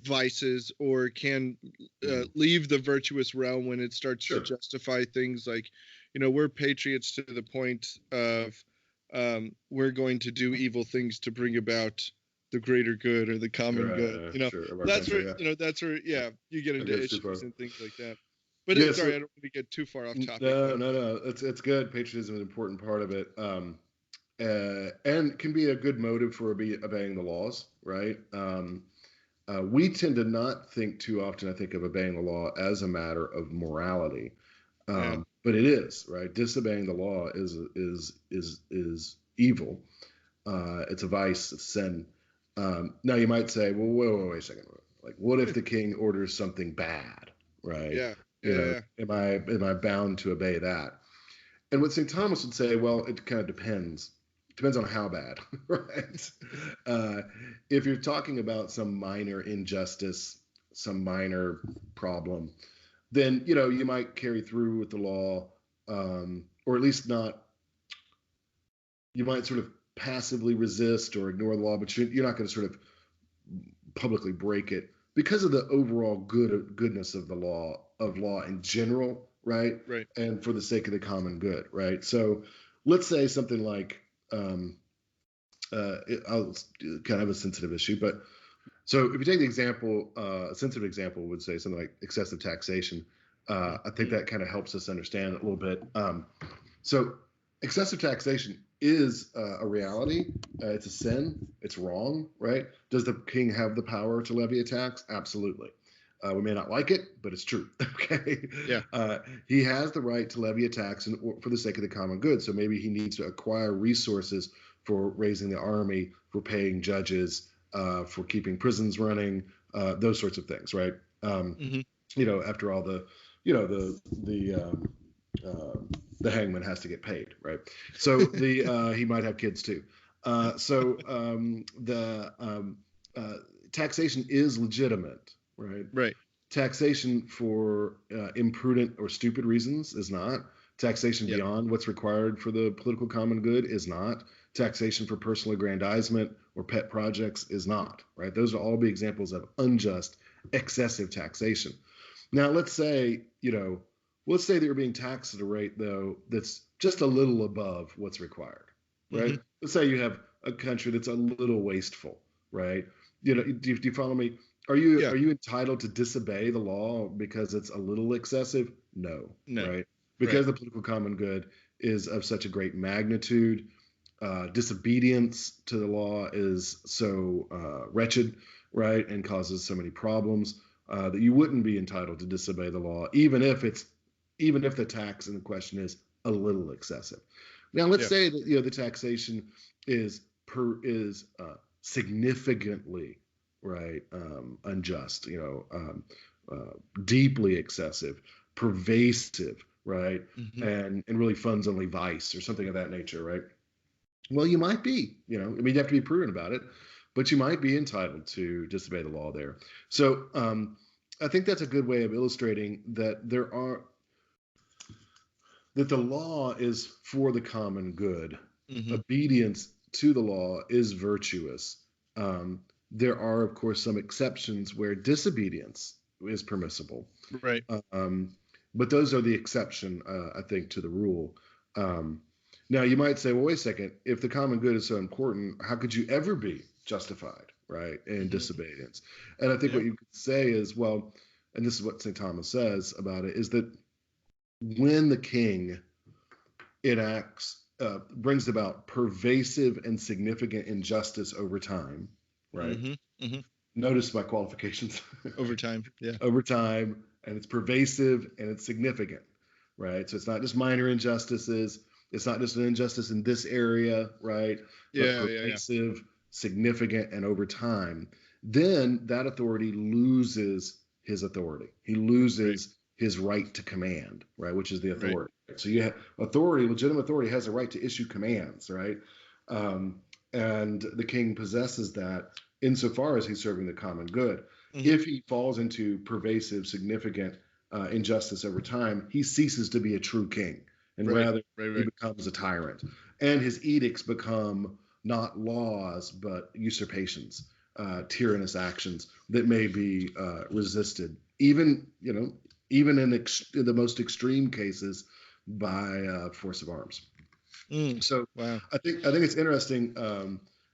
vices, or can
Mm-hmm.
leave the virtuous realm when it starts to
Sure.
justify things like, we're patriots to the point of, we're going to do evil things to bring about the greater good or the common good.
Sure. Of our
That's where,
country. Yeah.
yeah, you get
That
into
goes too far.
issues and things like that. But
Yeah.
sorry,
So
I don't want to get too far off topic,
no,
but
no, no. It's good. Patriotism is an important part of it. And can be a good motive for obeying the laws, right? We tend to not think too often, I think, of obeying the law as a matter of morality,
yeah,
but it is, right? Disobeying the law is evil. It's a vice, it's sin. Now you might say, well, wait a second. Like, what if the king orders something bad, right?
yeah, yeah,
Am I bound to obey that? And what St. Thomas would say, well, it kind of depends. Depends on how bad, right? Uh, if you're talking about some minor injustice, some minor problem, then you might carry through with the law, or at least not. You might sort of passively resist or ignore the law, but you're not going to sort of publicly break it because of the overall goodness of the law in general, right?
right.
And for the sake of the common good, right? So let's say something like I'll kind of a sensitive issue, but so if you take the example, a sensitive example would say something like excessive taxation. I think
Mhm.
that kind of helps us understand it a little bit. So excessive taxation is a reality. It's a sin. It's wrong, right? Does the king have the power to levy a tax? Absolutely. We may not like it, but it's true. Okay.
Yeah.
He has the right to levy a tax for the sake of the common good. So maybe he needs to acquire resources for raising the army, for paying judges, for keeping prisons running, those sorts of things, right?
Hmm.
After all, uh, the hangman has to get paid, right? So the he might have kids too. The taxation is legitimate, right?
Right.
Taxation for imprudent or stupid reasons is not. Taxation
Yep.
beyond what's required for the political common good is not. Taxation for personal aggrandizement or pet projects is not, right? Those will all be examples of unjust, excessive taxation. Now, let's say that you're being taxed at a rate, though, that's just a little above what's required, right?
Hmm.
Let's say you have a country that's a little wasteful, right? Do you follow me? Are you
Yeah.
are you entitled to disobey the law because it's a little excessive? No,
No.
right?
Right.
Because the political common good is of such a great magnitude, disobedience to the law is so wretched, right, and causes so many problems that you wouldn't be entitled to disobey the law, even if the tax in the question is a little excessive. Now, let's
Yeah.
say that the taxation is significantly right unjust, deeply excessive, pervasive, right,
Hmm.
and really funds only vice or something of that nature, right? Well, you might be, you have to be prudent about it, but you might be entitled to disobey the law there. So I think that's a good way of illustrating that the law is for the common good.
Hmm.
Obedience to the law is virtuous. There are, of course, some exceptions where disobedience is permissible,
Right.
um, but those are the exception, I think, to the rule. Um, Now, you might say, well, wait a second. If the common good is so important, how could you ever be justified, right, in
Hmm.
disobedience? And I think
Yeah.
what you could say is, well, and this is what St. Thomas says about it, is that when the king enacts, brings about pervasive and significant injustice over time, right?
Hmm. Hmm.
Notice my qualifications.
Over time. Yeah.
Over time, and it's pervasive and it's significant, right? So it's not just minor injustices. It's not just an injustice in this area, right? But
Yeah. Yeah. Yeah.
pervasive, significant, and over time. Then that authority loses his authority. He
Right.
loses his right to command, right? Which is the
Right.
authority. So you have authority, legitimate authority has a right to issue commands, right? Um, and the king possesses that insofar as he's serving the common good.
Hmm.
If he falls into pervasive, significant injustice over time, he ceases to be a true king, and
Right.
rather
Right.
he
Right.
becomes a tyrant. And his edicts become not laws, but usurpations, tyrannous actions that may be resisted, even in the most extreme cases, by force of arms.
Mm.
So
Wow.
I think it's interesting.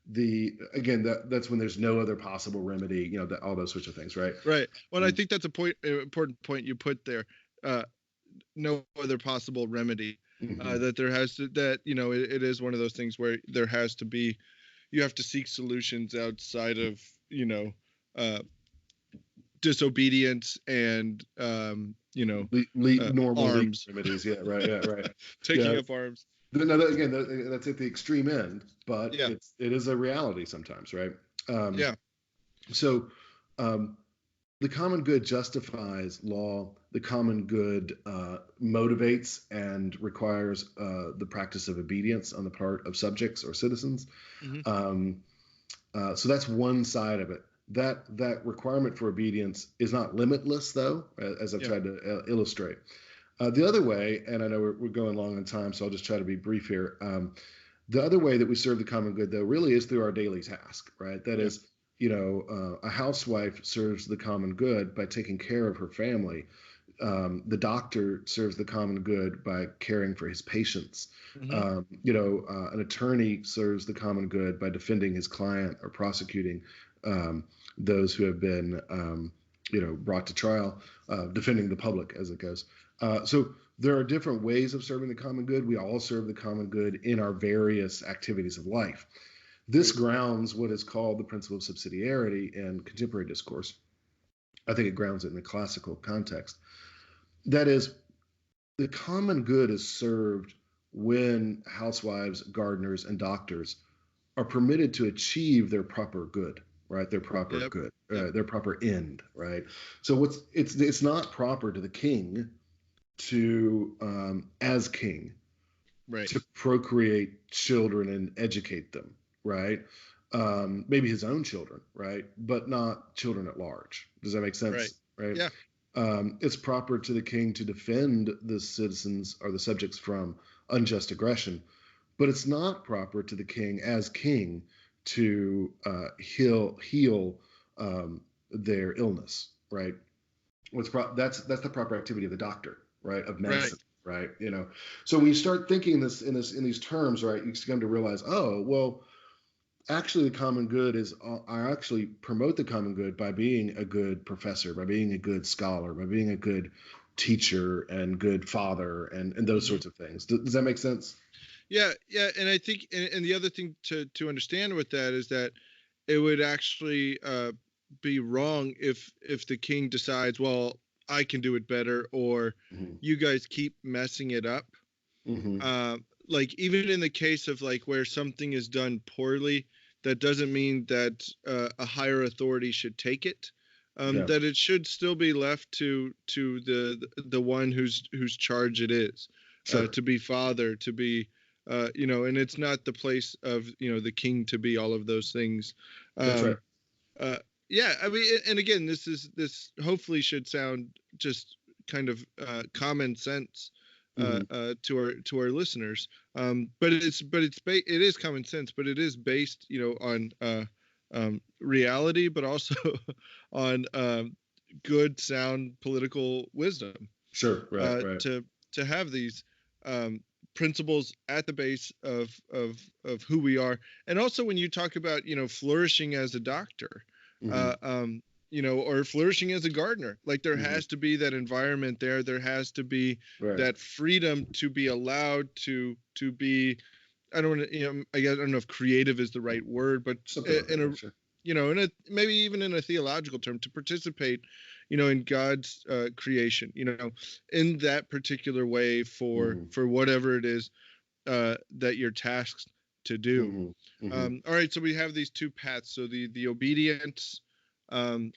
The again that's when there's no other possible remedy, all those sorts of things, right?
Right. Well, I
Um,
think that's a important point you put there. Uh, no other possible remedy.
mhm.
That there has to that it is one of those things where there has to be you have to seek solutions outside of uh, disobedience and
Normal legal
arms.
remedies, yeah, right, yeah, right,
Taking
yeah.
up arms.
No, again, that's at the extreme end, but
Yeah.
it is a reality sometimes, right? Um,
Yeah.
so um, the common good justifies law. The common good motivates and requires the practice of obedience on the part of subjects or citizens.
Hmm.
Um, so that's one side of it. That requirement for obedience is not limitless, though, as I've
Yeah.
tried to illustrate. The other way, and I know we're going long on time, so I'll just try to be brief here. The other way that we serve the common good, though, really is through our daily task, right? That
Yeah.
is, a housewife serves the common good by taking care of her family. The doctor serves the common good by caring for his patients.
Hmm.
An attorney serves the common good by defending his client or prosecuting um, those who have been, brought to trial, defending the public as it goes. So there are different ways of serving the common good. We all serve the common good in our various activities of life. This
Right.
grounds what is called the principle of subsidiarity in contemporary discourse. I think it grounds it in the classical context. That is, the common good is served when housewives, gardeners, and doctors are permitted to achieve their proper good, right? Their proper
Yep.
good,
Yep.
their proper end, right? So it's not proper to the king to as king
Right.
to procreate children and educate them, right? Maybe his own children, right? But not children at large. Does that make
Right.
sense? Right.
Yeah.
It's proper to the king to defend the citizens or the subjects from unjust aggression, but it's not proper to the king as king to heal their illness, right? That's the proper activity of the doctor, right? Of
Right.
medicine, right? So when you start thinking this in these terms, right, you come to realize, oh well, actually the common good is I actually promote the common good by being a good professor, by being a good scholar, by being a good teacher and good father and those
Hmm.
sorts of things. Does that make sense?
Yeah. Yeah. And I think, and the other thing to understand with that is that it would actually be wrong if the king decides, well, I can do it better, or
Mm-hmm.
you guys keep messing it up.
Mm-hmm.
Like even in the case of like where something is done poorly, that doesn't mean that a higher authority should take it.
Yeah.
That it should still be left to the one whose charge it is,
Sure.
to be father, to be and it's not the place of the king to be all of those things.
That's right.
Um, uh, yeah, I mean, and again, this hopefully should sound just kind of common sense
Mm-hmm.
to our listeners. It is common sense, but it is based, on reality, but also on good, sound political wisdom.
Sure. Right.
Uh,
Right.
to have these um, principles at the base of who we are, and also when you talk about flourishing as a doctor,
Mm-hmm.
uh, um, or flourishing as a gardener, like there
Mm-hmm.
has to be that environment there. There has to be
Right.
that freedom to be allowed to be. I don't want to, I guess I don't know if creative is the right word, but
Something like that.
in
Yeah,
a
sure.
in a maybe even in a theological term, to participate in God's creation, in that particular way
Mm-hmm.
for whatever it is that you're tasked to do.
Mm-hmm. Mm-hmm.
All right, so we have these two paths. So the obedience, um,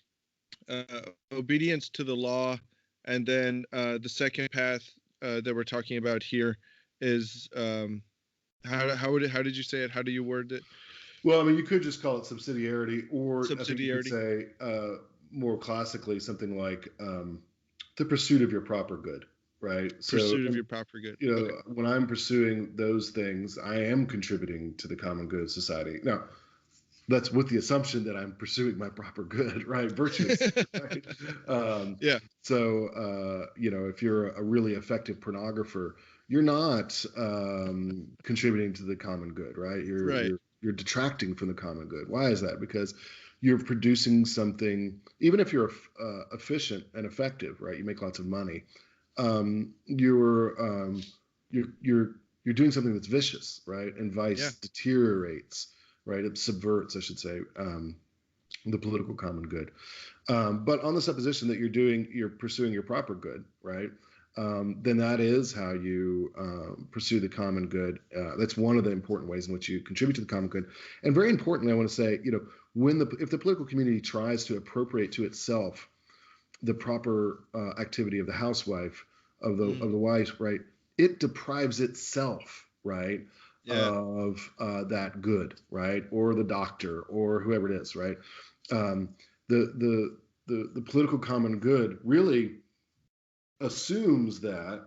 obedience to the law, and then the second path that we're talking about here is how did you say it? How do you word it?
Well, I mean, you could just call it subsidiarity, or I think you could
Subsidiarity.
say more classically something like the pursuit of your proper good, right? So,
Pursuit of your proper good. Okay.
when I'm pursuing those things, I am contributing to the common good of society. Now, that's with the assumption that I'm pursuing my proper good, right? Virtuous, right? Um,
Yeah.
if you're a really effective pornographer, you're not contributing to the common good, right? You're
Right.
you're you're detracting from the common good. Why is that? Because you're producing something. Even if you're efficient and effective, right? You make lots of money. You're doing something that's vicious, right? And
Yeah.
vice deteriorates, right? It subverts, I should say, the political common good. But on the supposition that you're pursuing your proper good, right? Then that is how you pursue the common good. That's one of the important ways in which you contribute to the common good. And very importantly, I want to say, if the political community tries to appropriate to itself the proper activity of the housewife,
Mm.
of the wife, right? It deprives itself, right,
Yeah.
of that good, right, or the doctor or whoever it is, right. Um, the political common good really assumes that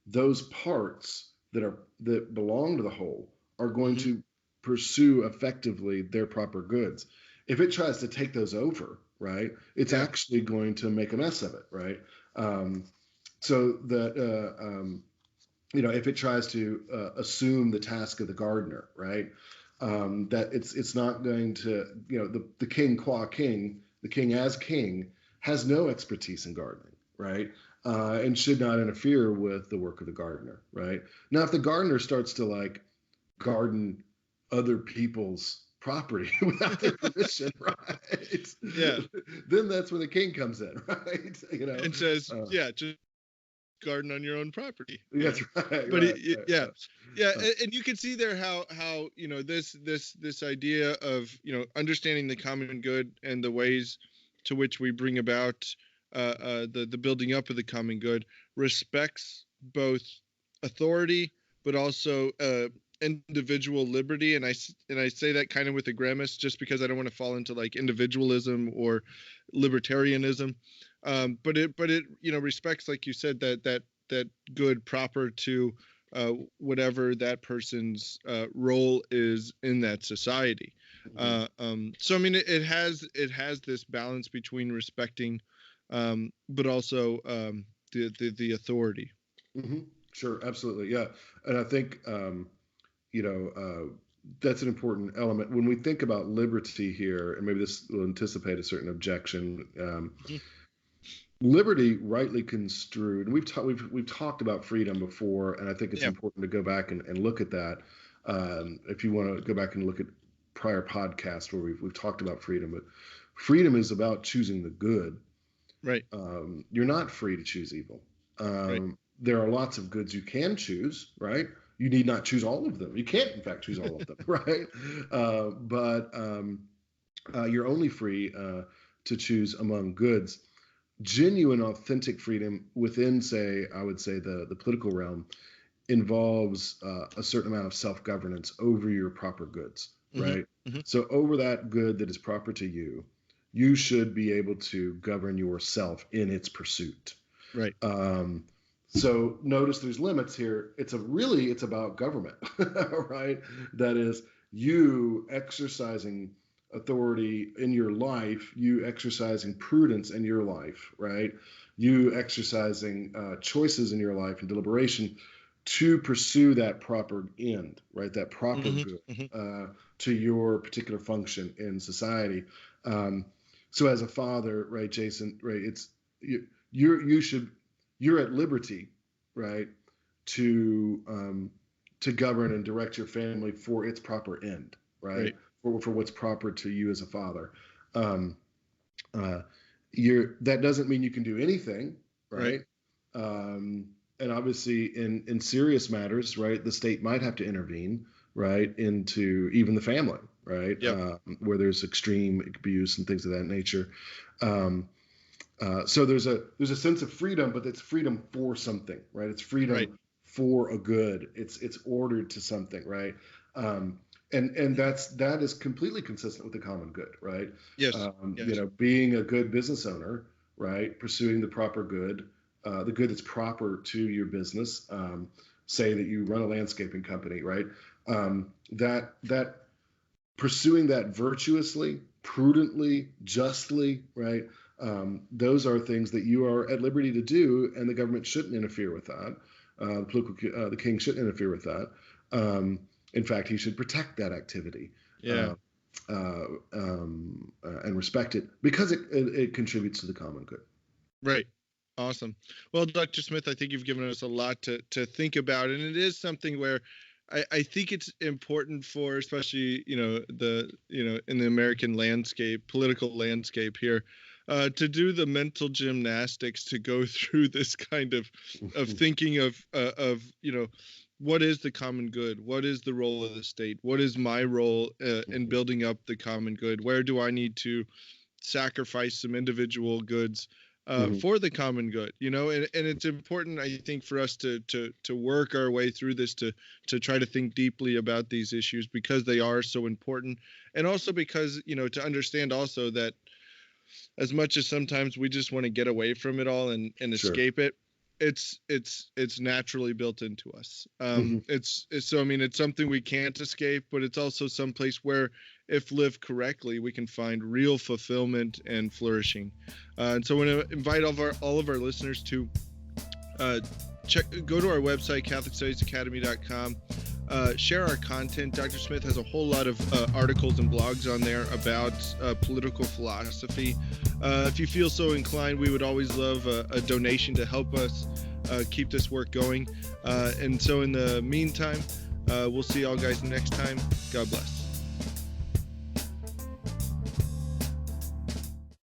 those parts that belong to the whole are going
Hmm.
to pursue effectively their proper goods. If it tries to take those over, right, it's
Yeah.
actually going to make a mess of it, right? So that if it tries to assume the task of the gardener, right, that it's not going to, the king qua king, the king as king has no expertise in gardening, right, and should not interfere with the work of the gardener, right. Now, if the gardener starts to like garden other people's property without their permission, right?
Yeah.
Then that's when the king comes in, right?
And says, yeah, just garden on your own property.
That's right.
But
Right,
yeah,
right.
yeah, and you can see there how this idea of understanding the common good and the ways to which we bring about the building up of the common good respects both authority but also individual liberty, and I say that kind of with a grimace, just because I don't want to fall into like individualism or libertarianism, but it respects, like you said, that good proper to whatever that person's role is in that society. So I mean, it has this balance between respecting, but also the authority.
Mm-hmm. Sure, absolutely, yeah, and I think that's an important element when we think about liberty here, and maybe this will anticipate a certain objection.
Mhm.
Liberty, rightly construed, and we've talked about freedom before, and I think it's
Yeah.
important to go back and look at that. If you want to go back and look at prior podcasts where we've talked about freedom, but freedom is about choosing the good.
Right.
You're not free to choose evil.
Right.
There are lots of goods you can choose, right? You need not choose all of them. You can't, in fact, choose all of them, right? But you're only free to choose among goods. Genuine, authentic freedom within, I would say, the political realm involves a certain amount of self-governance over your proper goods, right?
Mm-hmm.
So over that good that is proper to you, you should be able to govern yourself in its pursuit.
Right.
So notice there's limits here. It's about government, right? That is you exercising authority in your life, you exercising prudence in your life, right? You exercising choices in your life and deliberation to pursue that proper end, right? That proper good to your particular function in society. So as a father, right, Jason, right, it's you're at liberty, right, to govern and direct your family for its proper end, right? For what's proper to you as a father. That doesn't mean you can do anything, right? And obviously in serious matters, right, the state might have to intervene, right, into even the family, right?
Yep.
Where there's extreme abuse and things of that nature. So there's a sense of freedom, but it's freedom for something, right? It's freedom for a good. It's ordered to something, right? And that is completely consistent with the common good, right?
Yes.
Being a good business owner, right? Pursuing the proper good, the good that's proper to your business. Say that you run a landscaping company, right? That pursuing that virtuously, prudently, justly, right? Those are things that you are at liberty to do, and the government shouldn't interfere with that. The king shouldn't interfere with that. In fact, he should protect that activity. And respect it because it contributes to the common good.
Right. Awesome. Well, Dr. Smith, I think you've given us a lot to think about, and it is something where I think it's important for, especially in the American landscape, political landscape here, to do the mental gymnastics to go through this kind of thinking of what is the common good? What is the role of the state? What is my role in building up the common good? Where do I need to sacrifice some individual goods for the common good? And it's important, I think, for us to work our way through this, to try to think deeply about these issues, because they are so important, and also because to understand also that as much as sometimes we just want to get away from it all and escape it, it's naturally built into us. It's something we can't escape, but it's also someplace where, if lived correctly, we can find real fulfillment and flourishing. And so I want to invite all of our listeners to go to our website, CatholicStudiesAcademy.com. Share our content. Dr. Smith has a whole lot of articles and blogs on there about political philosophy. If you feel so inclined, we would always love a donation to help us keep this work going. And so in the meantime, we'll see y'all guys next time. God bless.